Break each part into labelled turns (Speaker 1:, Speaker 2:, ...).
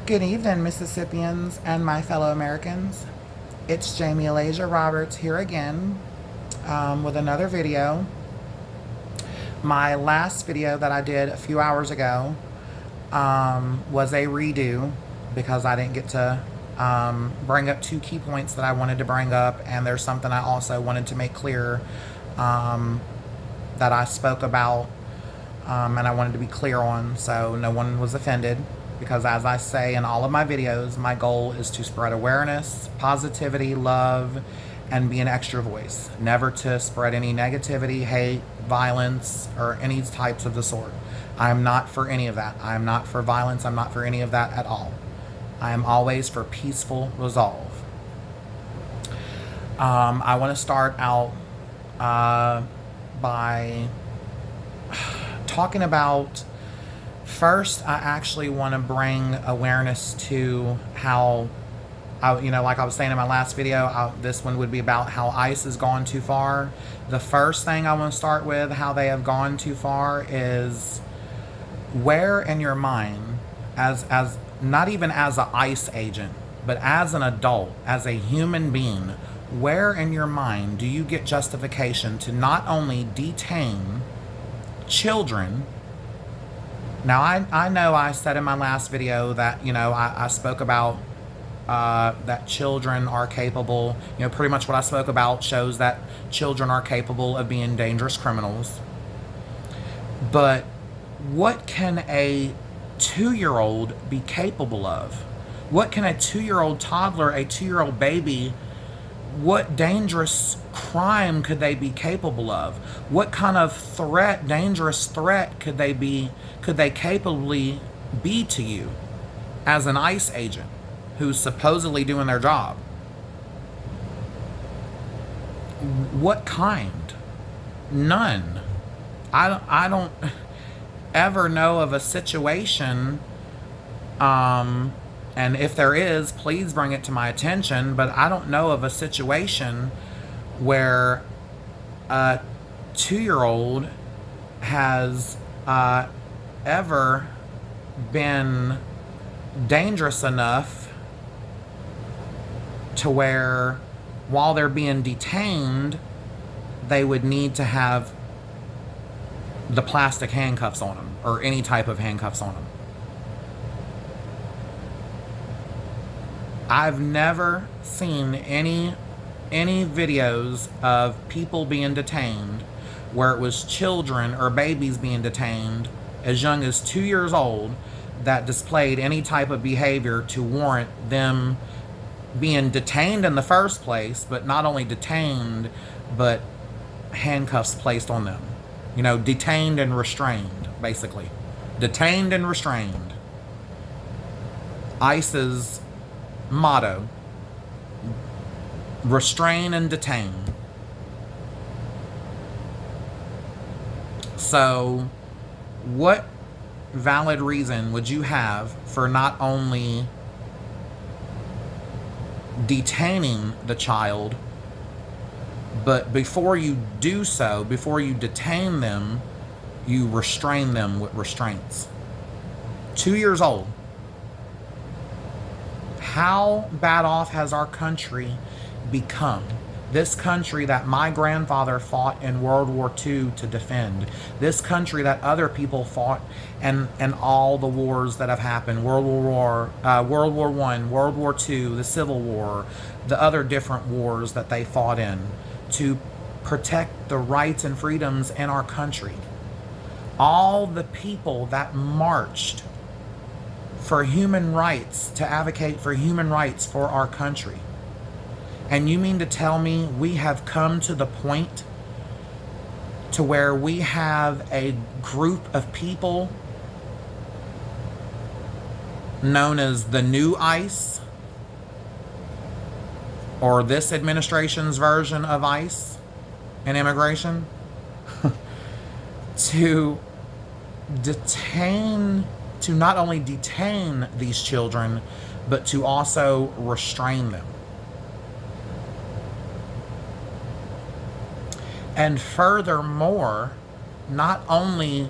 Speaker 1: Good evening, Mississippians and my fellow Americans. It's Jamie Alasia Roberts here again with another video. My last video that I did a few hours ago was a redo because I didn't get to bring up two key points that I wanted to bring up, and there's something I also wanted to make clear that I spoke about and I wanted to be clear on so no one was offended. Because as I say in all of my videos, my goal is to spread awareness, positivity, love, and be an extra voice. Never to spread any negativity, hate, violence, or any types of the sort. I'm not for any of that. I'm not for violence. I'm not for any of that at all. I am always for peaceful resolve. I want to start out by talking about, first, I actually want to bring awareness to how, like I was saying in my last video, this one would be about how ICE has gone too far. The first thing I want to start with, how they have gone too far, is where in your mind, as not even as an ICE agent, but as an adult, as a human being, where in your mind do you get justification to not only detain children? Now, I know I said in my last video that, I spoke about that children are capable, pretty much what I spoke about shows that children are capable of being dangerous criminals. But what can a 2-year-old be capable of? What can a 2-year-old toddler, a 2-year-old baby, what dangerous crime could they be capable of? What kind of threat, dangerous threat could they capably be to you as an ICE agent who's supposedly doing their job? What kind? None. I don't ever know of a situation, and if there is, please bring it to my attention, but I don't know of a situation where a 2-year-old has ever been dangerous enough to where while they're being detained, they would need to have the plastic handcuffs on them or any type of handcuffs on them. I've never seen any videos of people being detained where it was children or babies being detained as young as 2 years old that displayed any type of behavior to warrant them being detained in the first place, but not only detained, but handcuffs placed on them. Detained and restrained, basically. Detained and restrained. ICE's motto: restrain and detain. So, what valid reason would you have for not only detaining the child, but before you do so, before you detain them, you restrain them with restraints? 2 years old. How bad off has our country become? This country that my grandfather fought in World War II to defend. This country that other people fought in all the wars that have happened. World War I, World War II, the Civil War, the other different wars that they fought in to protect the rights and freedoms in our country. All the people that marched for human rights, to advocate for human rights for our country. And you mean to tell me we have come to the point to where we have a group of people known as the new ICE, or this administration's version of ICE and immigration, to not only detain these children, but to also restrain them. And furthermore, not only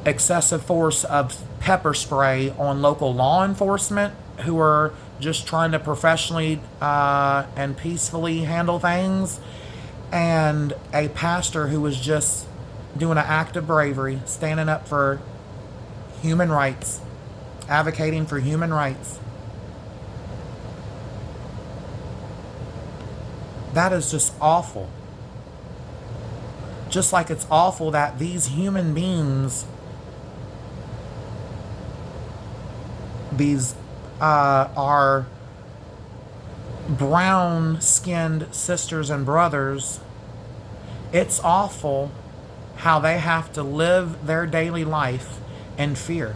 Speaker 1: excessive force of pepper spray on local law enforcement who are just trying to professionally and peacefully handle things, and a pastor who was just doing an act of bravery, standing up for human rights, advocating for human rights. That is just awful. Just like it's awful that these human beings, these are brown-skinned sisters and brothers, it's awful how they have to live their daily life in fear.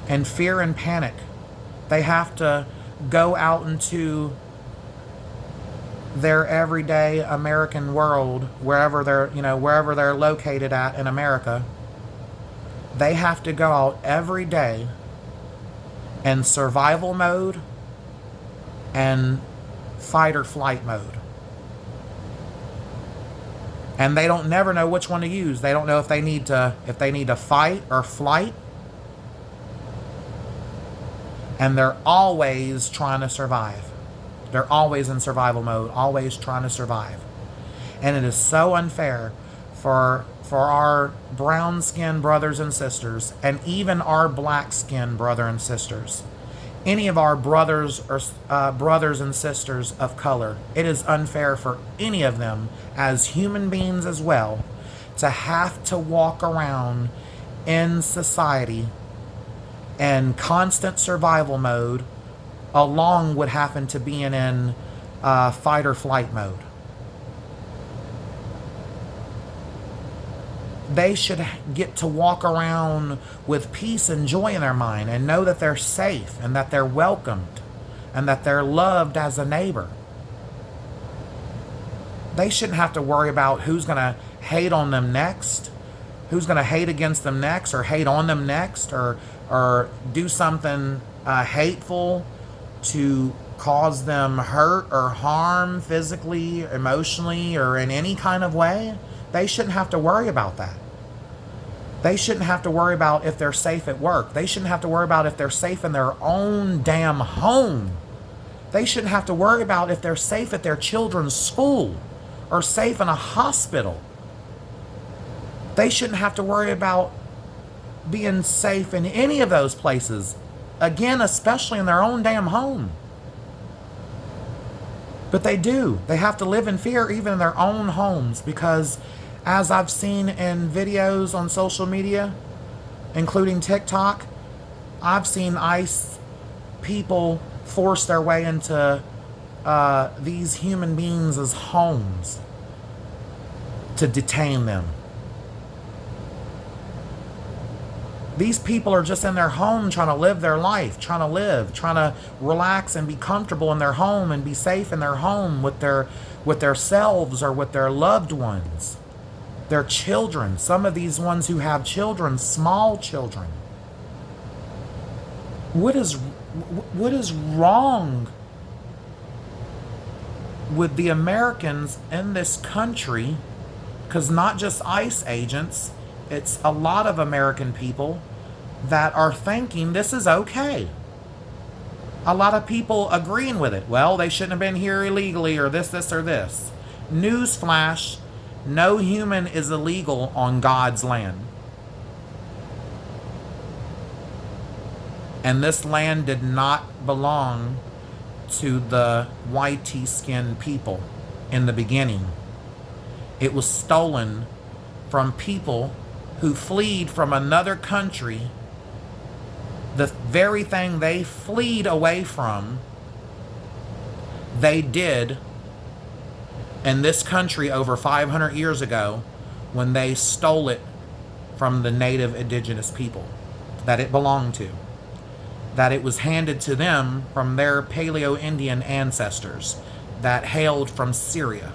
Speaker 1: And fear and panic. They have to go out into their everyday American world, wherever they're located at in America. They have to go out every day in survival mode and fight or flight mode. And they don't never know which one to use. They don't know if they need to fight or flight. And they're always trying to survive. They're always in survival mode, always trying to survive. And it is so unfair for our brown-skinned brothers and sisters, and even our black-skinned brother and sisters, any of our brothers and sisters of color. It is unfair for any of them as human beings as well to have to walk around in society in constant survival mode, along with having to be in fight or flight mode. They should get to walk around with peace and joy in their mind and know that they're safe and that they're welcomed and that they're loved as a neighbor. They shouldn't have to worry about who's going to hate on them next, who's going to hate against them next, or hate on them next, or do something hateful to cause them hurt or harm physically, emotionally, or in any kind of way. They shouldn't have to worry about that. They shouldn't have to worry about if they're safe at work. They shouldn't have to worry about if they're safe in their own damn home. They shouldn't have to worry about if they're safe at their children's school or safe in a hospital. They shouldn't have to worry about being safe in any of those places. Again, especially in their own damn home. But they do. They have to live in fear even in their own homes, because as I've seen in videos on social media, including TikTok, I've seen ICE people force their way into these human beings' homes to detain them. These people are just in their home trying to live their life, trying to relax and be comfortable in their home and be safe in their home with their selves or with their loved ones, their children. Some of these ones who have children, small children. What is wrong with the Americans in this country? Because not just ICE agents, it's a lot of American people that are thinking this is okay. A lot of people agreeing with it. Well, they shouldn't have been here illegally, or this, or this. Newsflash, no human is illegal on God's land. And this land did not belong to the whitey-skinned people in the beginning. It was stolen from people who fled from another country. The very thing they fled away from, they did in this country over 500 years ago when they stole it from the native indigenous people that it belonged to. That it was handed to them from their Paleo-Indian ancestors that hailed from Syria.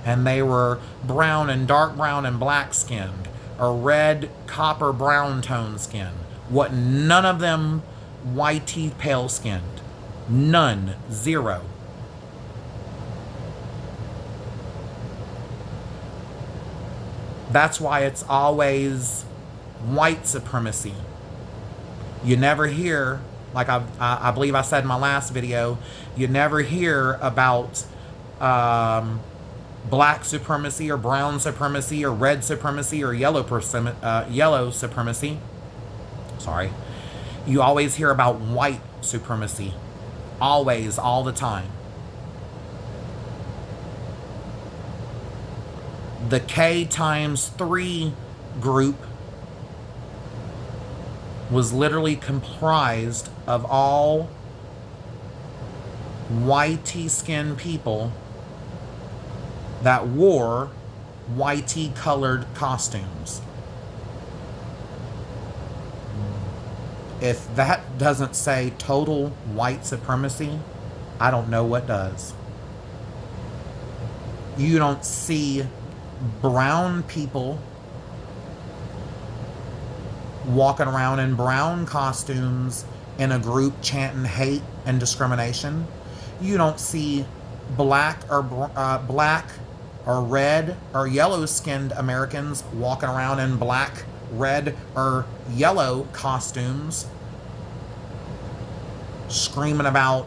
Speaker 1: And they were brown and dark brown and black skinned, or red, copper, brown tone skin. What, none of them whitey, pale skinned. None. Zero. That's why it's always white supremacy. You never hear, like I believe I said in my last video, you never hear about black supremacy or brown supremacy or red supremacy or yellow supremacy. Sorry. You always hear about white supremacy. Always, all the time. The K times 3 group was literally comprised of all whitey skinned people that wore whitey colored costumes. If that doesn't say total white supremacy, I don't know what does. You don't see brown people walking around in brown costumes in a group chanting hate and discrimination. You don't see black or red or yellow skinned Americans walking around in black, red, or yellow costumes screaming about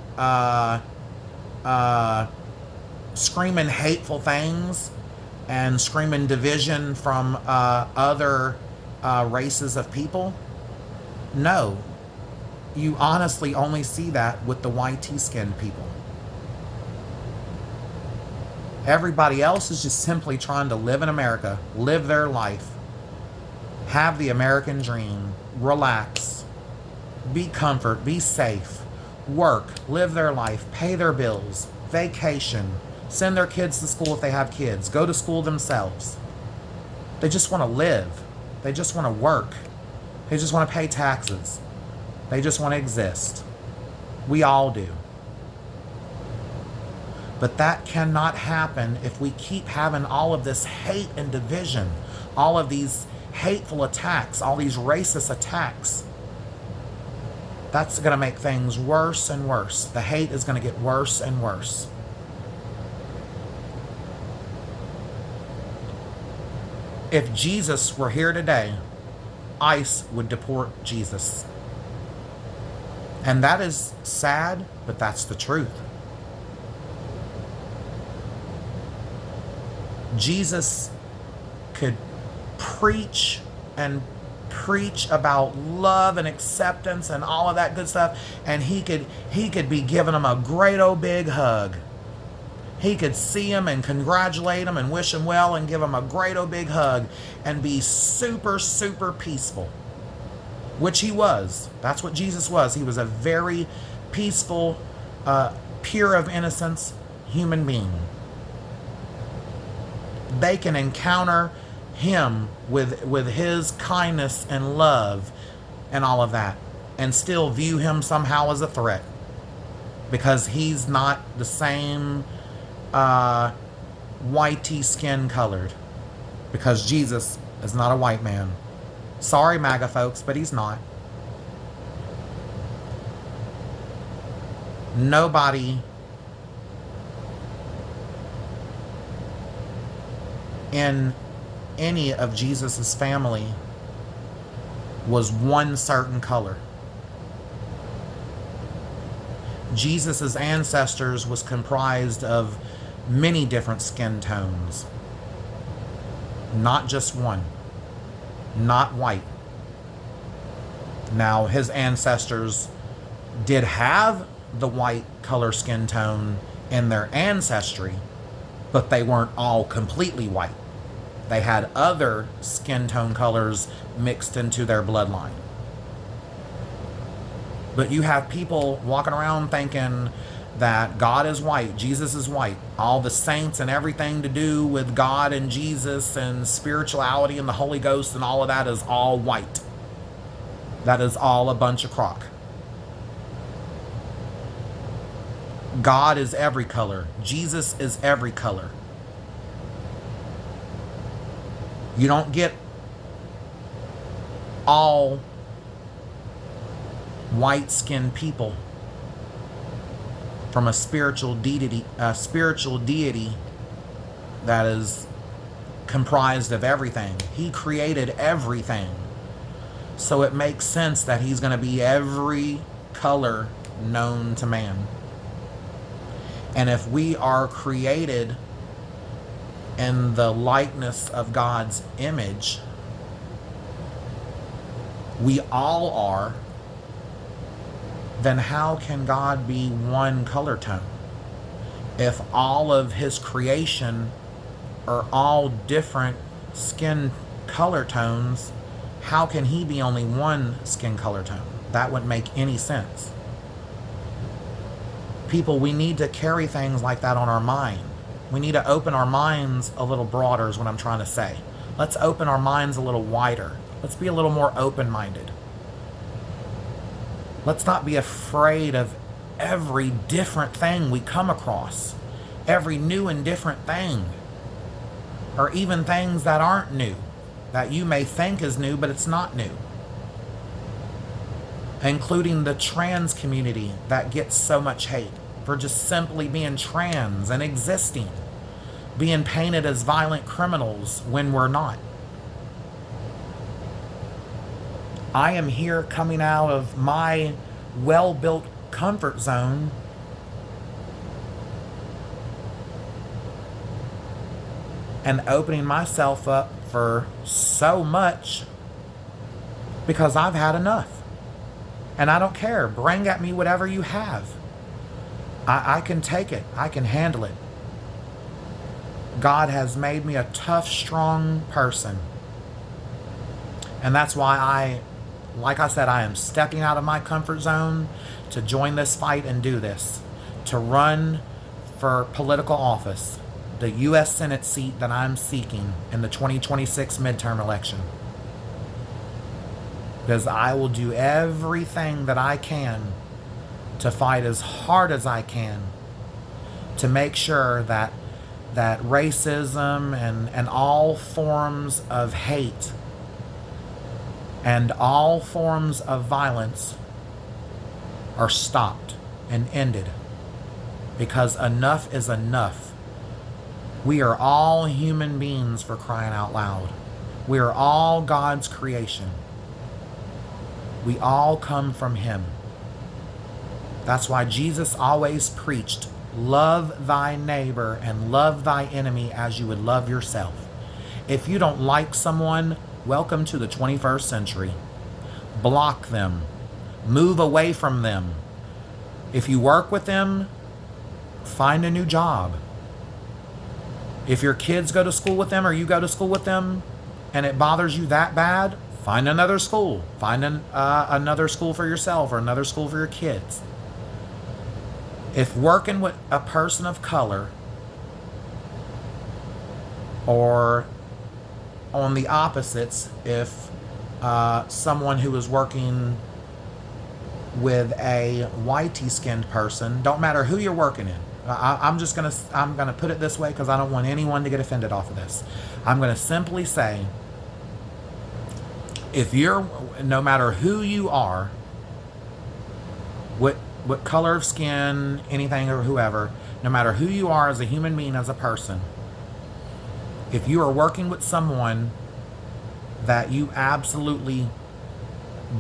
Speaker 1: screaming hateful things and screaming division from other races of people. No, you honestly only see that with the whitey skinned people. Everybody else is just simply trying to live in America, live their life, have the American dream, relax, be comfort, be safe, work, live their life, pay their bills, vacation, send their kids to school if they have kids, go to school themselves. They just want to live. They just want to work. They just want to pay taxes. They just want to exist. We all do. But that cannot happen if we keep having all of this hate and division, all of these hateful attacks, all these racist attacks. That's going to make things worse and worse. The hate is going to get worse and worse. If Jesus were here today, ICE would deport Jesus. And that is sad, but that's the truth. Jesus could preach and preach about love and acceptance and all of that good stuff, and he could be giving them a great old big hug. He could see him and congratulate him and wish him well and give him a great old big hug and be super, super peaceful, which he was. That's what Jesus was. He was a very peaceful, pure of innocence human being. They can encounter him with his kindness and love and all of that and still view him somehow as a threat because he's not the same whitey skin colored, because Jesus is not a white man. Sorry, MAGA folks, but he's not. Nobody in any of Jesus's family was one certain color. Jesus's ancestors was comprised of many different skin tones, not just one, not white. Now, his ancestors did have the white color skin tone in their ancestry, but they weren't all completely white. They had other skin tone colors mixed into their bloodline. But you have people walking around thinking that God is white, Jesus is white. All the saints and everything to do with God and Jesus and spirituality and the Holy Ghost and all of that is all white. That is all a bunch of crock. God is every color. Jesus is every color. You don't get all white-skinned people from a spiritual deity that is comprised of everything. He created everything. So it makes sense that he's going to be every color known to man. And if we are created in the likeness of God's image, we all are, then how can God be one color tone? If all of his creation are all different skin color tones, how can he be only one skin color tone? That wouldn't make any sense. People, we need to carry things like that on our mind. We need to open our minds a little broader is what I'm trying to say. Let's open our minds a little wider. Let's be a little more open-minded. Let's not be afraid of every different thing we come across. Every new and different thing. Or even things that aren't new. That you may think is new, but it's not new. Including the trans community that gets so much hate for just simply being trans and existing. Being painted as violent criminals when we're not. I am here coming out of my well-built comfort zone and opening myself up for so much because I've had enough. And I don't care. Bring at me whatever you have. I can take it. I can handle it. God has made me a tough, strong person. And that's why like I said, I am stepping out of my comfort zone to join this fight and do this. To run for political office. The U.S. Senate seat that I'm seeking in the 2026 midterm election. Because I will do everything that I can to fight as hard as I can to make sure that racism and all forms of hate and all forms of violence are stopped and ended. Because enough is enough. We are all human beings, for crying out loud. We are all God's creation. We all come from him. That's why Jesus always preached, love thy neighbor and love thy enemy as you would love yourself. If you don't like someone, welcome to the 21st century. Block them. Move away from them. If you work with them, find a new job. If your kids go to school with them or you go to school with them and it bothers you that bad, find another school. Find another school for yourself or another school for your kids. If working with a person of color, or on the opposites, if someone who is working with a whitey skinned person, don't matter who you're working in. I'm gonna put it this way because I don't want anyone to get offended off of this. I'm gonna simply say, if you're, no matter who you are, what color of skin, anything or whoever, no matter who you are as a human being, as a person, if you are working with someone that you absolutely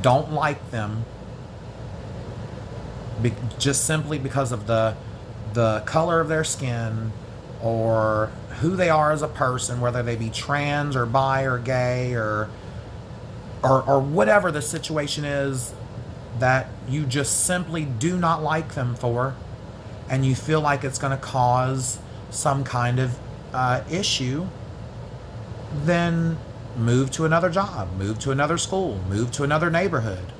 Speaker 1: don't like them, just simply because of the color of their skin or who they are as a person, whether they be trans or bi or gay or whatever the situation is that you just simply do not like them for, and you feel like it's going to cause some kind of issue, then move to another job, move to another school, move to another neighborhood,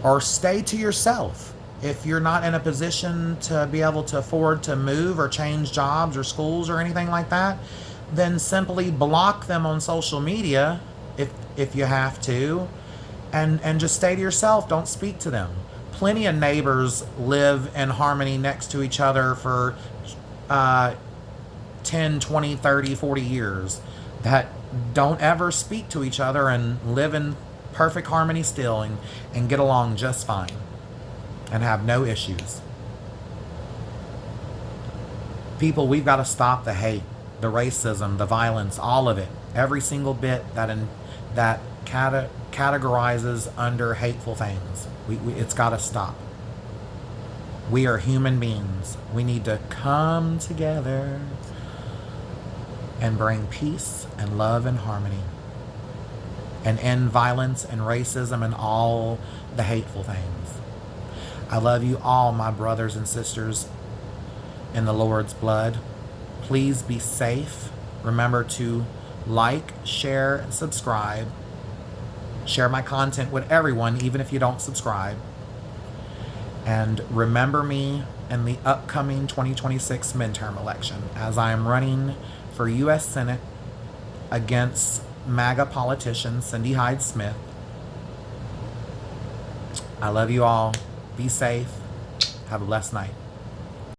Speaker 1: or stay to yourself. If you're not in a position to be able to afford to move or change jobs or schools or anything like that, then simply block them on social media if you have to, and just stay to yourself. Don't speak to them. Plenty of neighbors live in harmony next to each other for 10, 20, 30, 40 years that don't ever speak to each other and live in perfect harmony still and get along just fine and have no issues. People, we've got to stop the hate. the racism, the violence, all of it, every single bit that categorizes under hateful things. It's got to stop. We are human beings. We need to come together and bring peace and love and harmony and end violence and racism and all the hateful things. I love you all, my brothers and sisters in the Lord's blood. Please be safe. Remember to like, share, and subscribe. Share my content with everyone, even if you don't subscribe. And remember me in the upcoming 2026 midterm election, as I am running for U.S. Senate against MAGA politician Cindy Hyde-Smith. I love you all. Be safe. Have a blessed night.